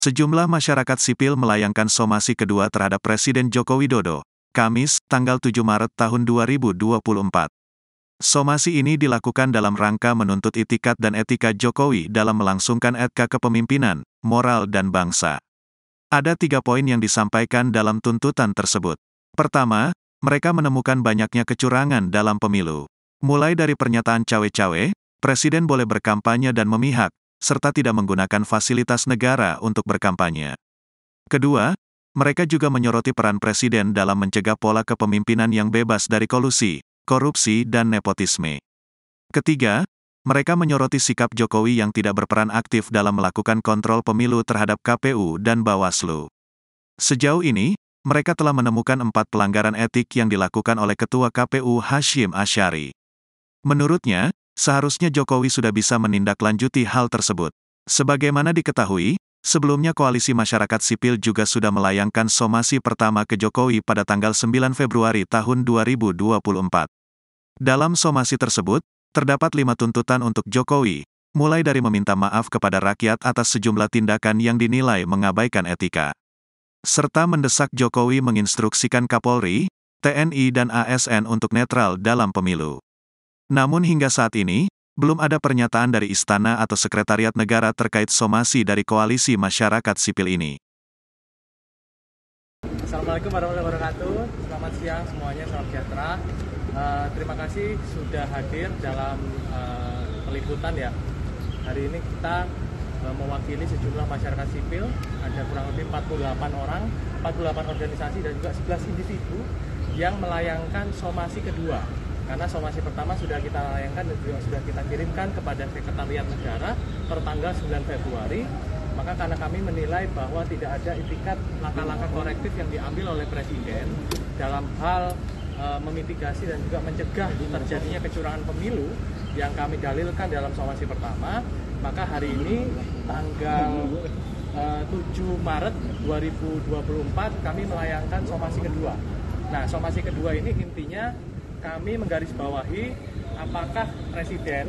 Sejumlah masyarakat sipil melayangkan somasi kedua terhadap Presiden Joko Widodo, Kamis, tanggal 7 Maret tahun 2024. Somasi ini dilakukan dalam rangka menuntut itikat dan etika Jokowi dalam melangsungkan etika kepemimpinan, moral dan bangsa. Ada 3 poin yang disampaikan dalam tuntutan tersebut. Pertama, mereka menemukan banyaknya kecurangan dalam pemilu. Mulai dari pernyataan cawe-cawe, Presiden boleh berkampanye dan memihak, serta tidak menggunakan fasilitas negara untuk berkampanye. Kedua, mereka juga menyoroti peran Presiden dalam mencegah pola kepemimpinan yang bebas dari kolusi, korupsi dan nepotisme. Ketiga, mereka menyoroti sikap Jokowi yang tidak berperan aktif dalam melakukan kontrol pemilu terhadap KPU dan Bawaslu. Sejauh ini, mereka telah menemukan 4 pelanggaran etik yang dilakukan oleh Ketua KPU Hashim Asyari. Menurutnya, seharusnya Jokowi sudah bisa menindaklanjuti hal tersebut. Sebagaimana diketahui, sebelumnya Koalisi Masyarakat Sipil juga sudah melayangkan somasi pertama ke Jokowi pada tanggal 9 Februari tahun 2024. Dalam somasi tersebut, terdapat 5 tuntutan untuk Jokowi, mulai dari meminta maaf kepada rakyat atas sejumlah tindakan yang dinilai mengabaikan etika, serta mendesak Jokowi menginstruksikan Kapolri, TNI dan ASN untuk netral dalam pemilu. Namun hingga saat ini, belum ada pernyataan dari Istana atau Sekretariat Negara terkait somasi dari Koalisi Masyarakat Sipil ini. Assalamualaikum warahmatullahi wabarakatuh. Selamat siang semuanya, salam sejahtera. Terima kasih sudah hadir dalam peliputan ya. Hari ini kita mewakili sejumlah masyarakat sipil, ada kurang lebih 48 orang, 48 organisasi dan juga 11 individu yang melayangkan somasi kedua. Karena somasi pertama sudah kita layangkan dan juga sudah kita kirimkan kepada Sekretariat Negara per tanggal 9 Februari. Maka karena kami menilai bahwa tidak ada itikat langkah-langkah korektif yang diambil oleh Presiden dalam hal memitigasi dan juga mencegah terjadinya kecurangan pemilu yang kami dalilkan dalam somasi pertama, maka hari ini tanggal 7 Maret 2024 kami melayangkan somasi kedua. Nah, somasi kedua ini intinya kami menggarisbawahi apakah Presiden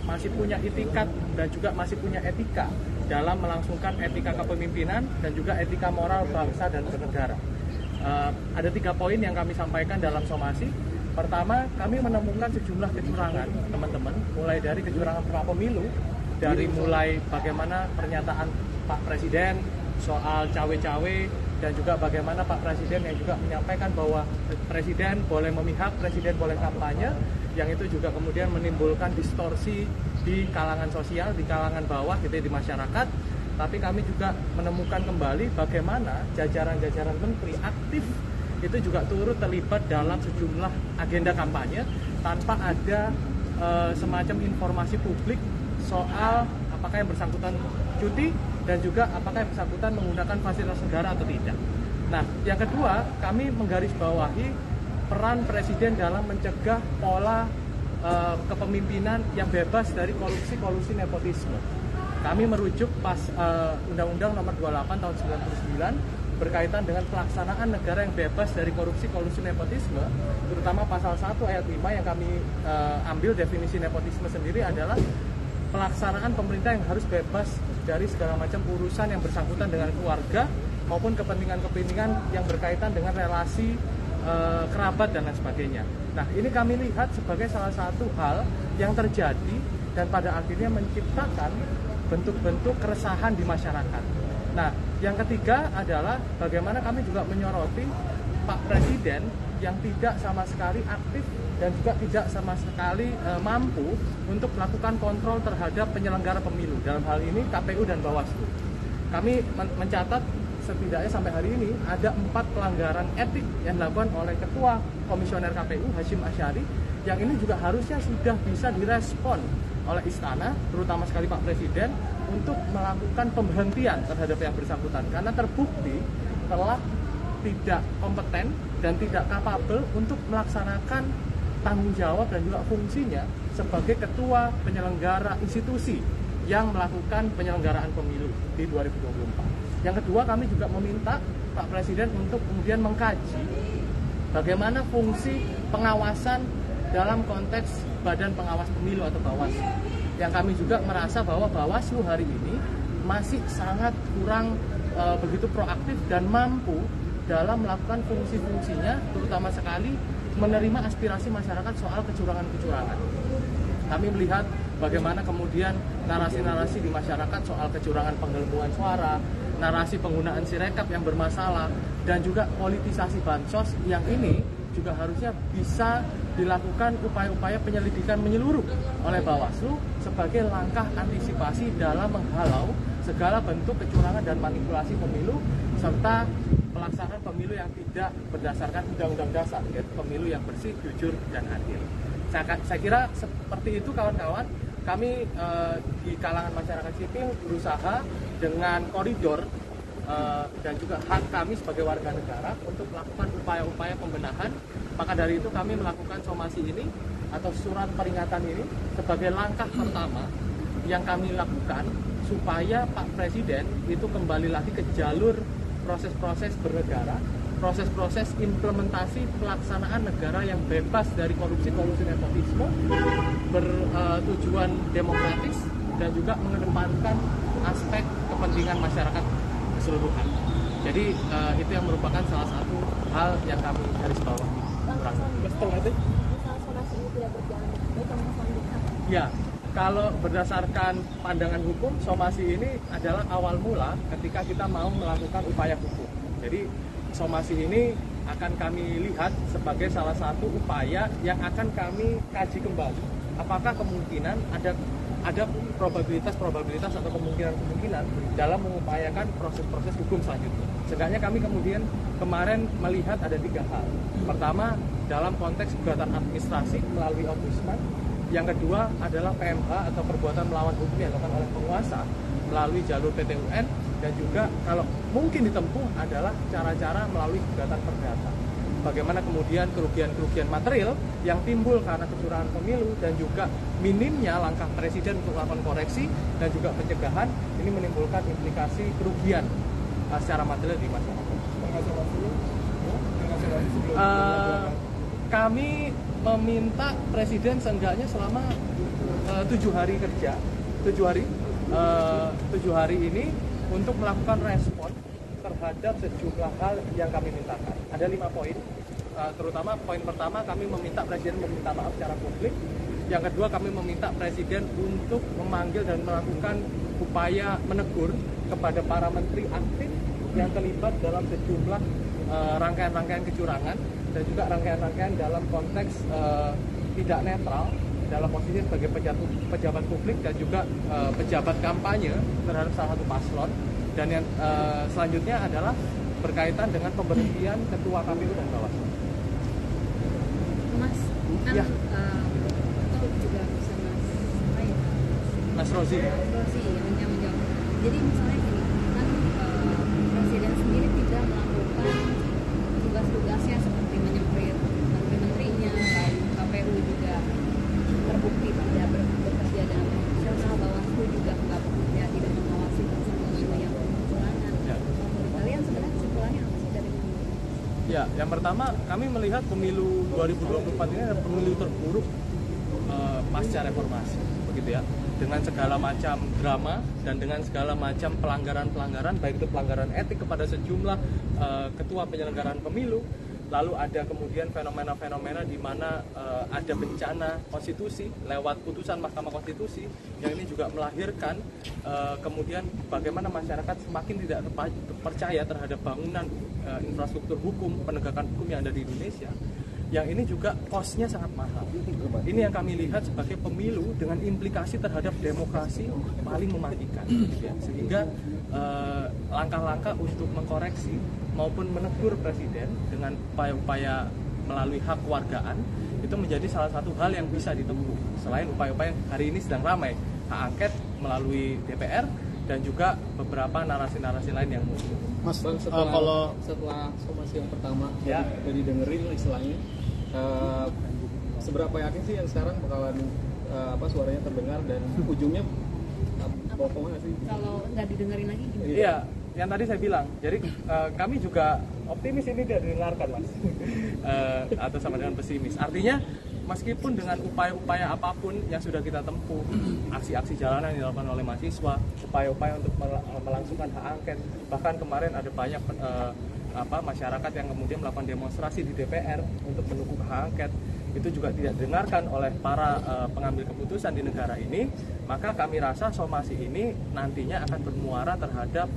masih punya itikat dan juga masih punya etika dalam melangsungkan etika kepemimpinan dan juga etika moral bangsa dan bernegara. Ada 3 poin yang kami sampaikan dalam somasi. Pertama, kami menemukan sejumlah kecurangan, teman-teman, mulai dari kecurangan pra-pemilu, dari mulai bagaimana pernyataan Pak Presiden soal cawe-cawe, dan juga bagaimana Pak Presiden yang juga menyampaikan bahwa Presiden boleh memihak, Presiden boleh kampanye, yang itu juga kemudian menimbulkan distorsi di kalangan sosial, di kalangan bawah, gitu ya, di masyarakat. Tapi kami juga menemukan kembali bagaimana jajaran-jajaran menteri aktif itu juga turut terlibat dalam sejumlah agenda kampanye tanpa ada semacam informasi publik soal apakah yang bersangkutan cuti dan juga apakah yang bersangkutan menggunakan fasilitas negara atau tidak. Nah, yang kedua, kami menggarisbawahi peran Presiden dalam mencegah pola kepemimpinan yang bebas dari kolusi nepotisme. Kami merujuk pas Undang-Undang Nomor 28 Tahun 99 berkaitan dengan pelaksanaan negara yang bebas dari korupsi kolusi nepotisme, terutama pasal 1 ayat 5 yang kami ambil definisi nepotisme sendiri adalah pelaksanaan pemerintah yang harus bebas dari segala macam urusan yang bersangkutan dengan keluarga maupun kepentingan-kepentingan yang berkaitan dengan relasi kerabat dan lain sebagainya. Nah, ini kami lihat sebagai salah satu hal yang terjadi dan pada akhirnya menciptakan bentuk-bentuk keresahan di masyarakat. Nah, yang ketiga adalah bagaimana kami juga menyoroti Pak Presiden yang tidak sama sekali aktif dan juga tidak sama sekali mampu untuk melakukan kontrol terhadap penyelenggara pemilu. Dalam hal ini KPU dan Bawaslu. Kami mencatat setidaknya sampai hari ini ada 4 pelanggaran etik yang dilakukan oleh Ketua Komisioner KPU Hashim Asyari, yang ini juga harusnya sudah bisa direspon oleh Istana, terutama sekali Pak Presiden, untuk melakukan pemberhentian terhadap yang bersangkutan karena terbukti telah tidak kompeten dan tidak kapabel untuk melaksanakan tanggung jawab dan juga fungsinya sebagai ketua penyelenggara institusi yang melakukan penyelenggaraan pemilu di 2024. Yang kedua, kami juga meminta Pak Presiden untuk kemudian mengkaji bagaimana fungsi pengawasan dalam konteks Badan Pengawas Pemilu atau Bawaslu. Yang kami juga merasa bahwa Bawaslu hari ini masih sangat kurang begitu proaktif dan mampu dalam melakukan fungsi-fungsinya, terutama sekali menerima aspirasi masyarakat soal kecurangan-kecurangan. Kami melihat bagaimana kemudian narasi-narasi di masyarakat soal kecurangan penggelembungan suara, narasi penggunaan sirekap yang bermasalah, dan juga politisasi bansos yang ini juga harusnya bisa dilakukan upaya-upaya penyelidikan menyeluruh oleh Bawaslu sebagai langkah antisipasi dalam menghalau segala bentuk kecurangan dan manipulasi pemilu serta pelaksanaan pemilu yang tidak berdasarkan undang-undang dasar, yaitu pemilu yang bersih, jujur, dan adil. Saya kira seperti itu kawan-kawan. Kami di kalangan masyarakat sipil berusaha dengan koridor dan juga hak kami sebagai warga negara untuk melakukan upaya-upaya pembenahan. Maka dari itu kami melakukan somasi ini atau surat peringatan ini sebagai langkah pertama yang kami lakukan supaya Pak Presiden itu kembali lagi ke jalur proses-proses bernegara, proses-proses implementasi pelaksanaan negara yang bebas dari korupsi nepotisme, bertujuan demokratis, dan juga mengedepankan aspek kepentingan masyarakat keseluruhan. Jadi itu yang merupakan salah satu hal yang kami garis bawahi. Ya, kalau berdasarkan pandangan hukum, somasi ini adalah awal mula ketika kita mau melakukan upaya hukum. Jadi somasi ini akan kami lihat sebagai salah satu upaya yang akan kami kaji kembali. Apakah kemungkinan ada probabilitas atau kemungkinan dalam mengupayakan proses-proses hukum selanjutnya. Seenggaknya kami kemudian kemarin melihat ada 3 hal. Pertama, dalam konteks gugatan administrasi melalui ombudsman. Yang kedua adalah PMH atau perbuatan melawan hukum yang dilakukan oleh penguasa melalui jalur PT UN, dan juga kalau mungkin ditempuh adalah cara-cara melalui gugatan perdata. Bagaimana kemudian kerugian-kerugian material yang timbul karena kecurangan pemilu dan juga minimnya langkah Presiden untuk melakukan koreksi dan juga pencegahan ini menimbulkan implikasi kerugian secara material di masyarakat. Kami meminta Presiden seenggaknya selama 7 hari kerja, 7 hari ini untuk melakukan respon terhadap sejumlah hal yang kami mintakan. Ada 5 poin, terutama poin pertama kami meminta Presiden meminta maaf secara publik. Yang kedua kami meminta Presiden untuk memanggil dan melakukan upaya menegur kepada para menteri aktif yang terlibat dalam sejumlah rangkaian-rangkaian kecurangan dan juga rangkaian-rangkaian dalam konteks tidak netral dalam posisi sebagai pejabat publik dan juga pejabat kampanye terhadap salah satu paslon. Dan yang selanjutnya adalah berkaitan dengan pemberhentian Ketua KPU dan Bawaslu. Mas, kan ya. Atau juga bisa Mas Rozi yang menjawab. Jadi misalnya gini, kan Presiden sendiri tidak melakukan tugas-tugasnya seperti menyemprit menteri-menterinya, lalu KPU juga terbukti tidak bekerja dengan profesional, Bawaslu juga nggak bekerja, tidak mengawasi proses pemilu yang berkecurangan. ya. Kalian sebenarnya kesimpulannya apa sih dari pemilu? Ya, yang pertama kami melihat pemilu 2024 ini adalah pemilu terburuk pasca reformasi, begitu ya. Dengan segala macam drama dan dengan segala macam pelanggaran-pelanggaran, baik itu pelanggaran etik kepada sejumlah ketua penyelenggaraan pemilu, lalu ada kemudian fenomena-fenomena di mana ada bencana konstitusi lewat putusan Mahkamah Konstitusi yang ini juga melahirkan kemudian bagaimana masyarakat semakin tidak percaya terhadap bangunan infrastruktur hukum, penegakan hukum yang ada di Indonesia. Yang ini juga cost-nya sangat mahal. Ini yang kami lihat sebagai pemilu dengan implikasi terhadap demokrasi paling mematikan. Ya. Sehingga langkah-langkah untuk mengkoreksi maupun menegur Presiden dengan upaya-upaya melalui hak kewargaan itu menjadi salah satu hal yang bisa ditempuh. Selain upaya-upaya yang hari ini sedang ramai, hak angket melalui DPR dan juga beberapa narasi-narasi lain yang muncul. Mas, setelah somasi yang pertama ya, udah didengerin istilahnya, seberapa yakin sih yang sekarang bakalan suaranya terdengar dan ujungnya pokoknya sih? Kalau nggak didengerin lagi gimana? Iya, yang tadi saya bilang. Jadi kami juga optimis ini tidak didengarkan, Mas, atau sama dengan pesimis. Artinya meskipun dengan upaya-upaya apapun yang sudah kita tempuh, aksi-aksi jalanan yang dilakukan oleh mahasiswa, upaya-upaya untuk melangsungkan hak angket, bahkan kemarin ada banyak masyarakat yang kemudian melakukan demonstrasi di DPR untuk mendukung hak angket, itu juga tidak didengarkan oleh para pengambil keputusan di negara ini, maka kami rasa somasi ini nantinya akan bermuara terhadap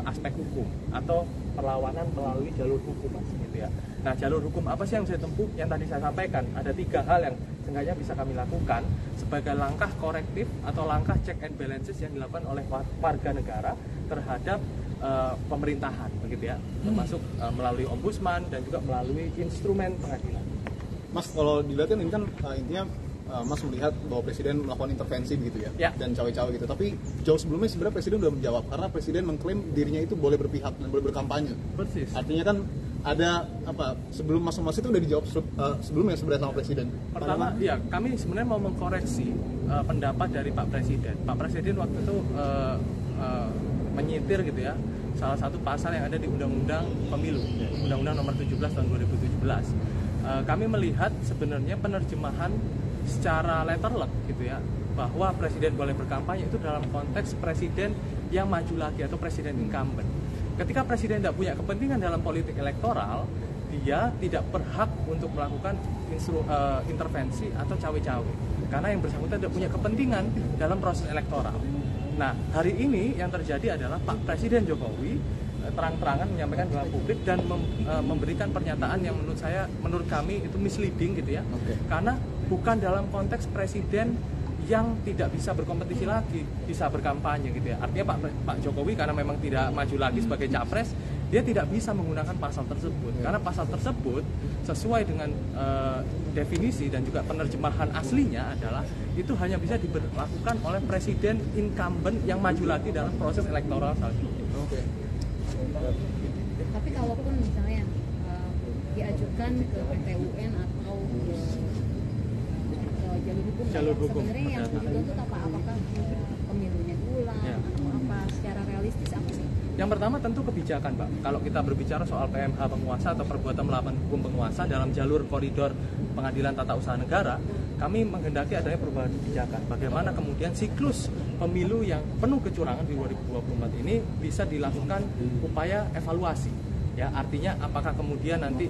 aspek hukum atau perlawanan melalui jalur hukum, gitu ya. Nah, jalur hukum apa sih yang saya tempuh? Yang tadi saya sampaikan, ada 3 hal yang seenggaknya bisa kami lakukan sebagai langkah korektif atau langkah check and balances yang dilakukan oleh warga negara terhadap pemerintahan, begitu ya, termasuk melalui ombudsman dan juga melalui instrumen pengadilan. Mas, kalau dilihat kan ini kan intinya Mas melihat bahwa Presiden melakukan intervensi begitu ya, dan cawe-cawe gitu. Tapi jauh sebelumnya sebenarnya Presiden sudah menjawab karena Presiden mengklaim dirinya itu boleh berpihak dan boleh berkampanye. Persis. Artinya kan ada sebelum Mas itu udah dijawab sebelumnya sebenarnya sama Presiden. Pertama, ya kami sebenarnya mau mengkoreksi pendapat dari Pak Presiden. Pak Presiden waktu itu menyitir gitu ya salah satu pasal yang ada di Undang-Undang Pemilu, Undang-Undang Nomor 17 tahun 2017. Kami melihat sebenarnya penerjemahan secara letterlek gitu ya, bahwa presiden boleh berkampanye itu dalam konteks presiden yang maju lagi atau presiden incumbent. Ketika presiden tidak punya kepentingan dalam politik elektoral, dia tidak berhak untuk melakukan intervensi atau cawe-cawe, karena yang bersangkutan tidak punya kepentingan dalam proses elektoral. Nah, hari ini yang terjadi adalah Pak Presiden Jokowi terang-terangan menyampaikan kepada publik dan memberikan pernyataan yang menurut kami itu misleading gitu ya. Karena bukan dalam konteks presiden yang tidak bisa berkompetisi lagi, bisa berkampanye gitu ya. Artinya Pak Jokowi karena memang tidak maju lagi sebagai capres, dia tidak bisa menggunakan pasal tersebut. Karena pasal tersebut sesuai dengan definisi dan juga penerjemahan aslinya adalah itu hanya bisa diberlakukan oleh presiden incumbent yang maju lagi dalam proses elektoral selanjutnya. Tapi kalaupun misalnya diajukan ke PT UN atau ke jalur hukum, sebenarnya yang dituntut apakah pemilunya diulang atau apa secara realistis apa sih? Yang pertama tentu kebijakan, Pak. Kalau kita berbicara soal PMH penguasa atau perbuatan melawan hukum penguasa dalam jalur koridor pengadilan tata usaha negara, kami menghendaki adanya perubahan kebijakan. Bagaimana kemudian siklus pemilu yang penuh kecurangan di 2024 ini bisa dilakukan upaya evaluasi. Ya, artinya apakah kemudian nanti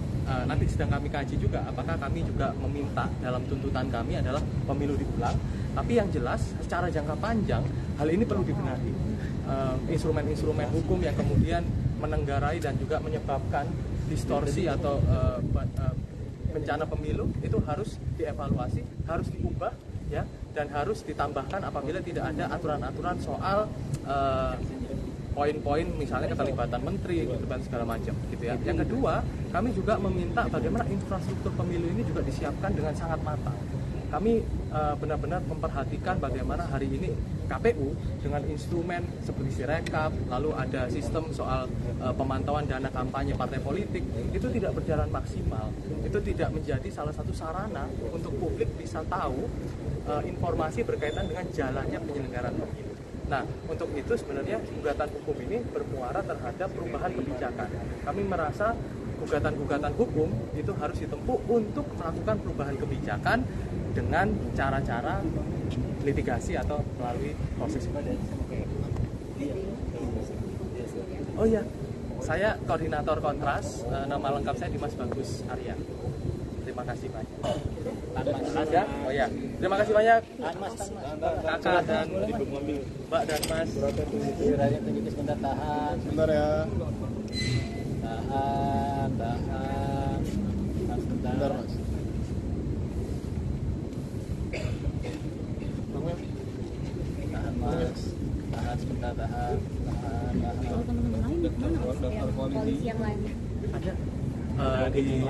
sedang kami kaji juga, apakah kami juga meminta dalam tuntutan kami adalah pemilu diulang. Tapi yang jelas secara jangka panjang hal ini perlu dibenahi. Instrumen-instrumen hukum yang kemudian menenggarai dan juga menyebabkan distorsi atau bencana pemilu itu harus dievaluasi, harus diubah ya, dan harus ditambahkan apabila tidak ada aturan-aturan soal poin-poin misalnya keterlibatan menteri dan segala macam gitu ya. Yang kedua, kami juga meminta bagaimana infrastruktur pemilu ini juga disiapkan dengan sangat matang. Kami benar-benar memperhatikan bagaimana hari ini KPU dengan instrumen seperti Sirekap, lalu ada sistem soal pemantauan dana kampanye partai politik, itu tidak berjalan maksimal. Itu tidak menjadi salah satu sarana untuk publik bisa tahu informasi berkaitan dengan jalannya penyelenggaraan pemilu. Nah, untuk itu sebenarnya gugatan hukum ini bermuara terhadap perubahan kebijakan. Kami merasa gugatan-gugatan hukum itu harus ditempuh untuk melakukan perubahan kebijakan dengan cara-cara litigasi atau melalui proses hukum. Oh iya, saya koordinator Kontras, nama lengkap saya Dimas Bagus Arya. Terima kasih banyak. Ada? Oh ya, terima kasih banyak. Kakak dan Mbak dan Mas. Sebentar tahan. Sebentar ya. Tahan. Sebentar Mas. Tahan Mas. Tahan sebentar, tahan. Kalau teman-teman lain gimana? Polisi yang lain Ada di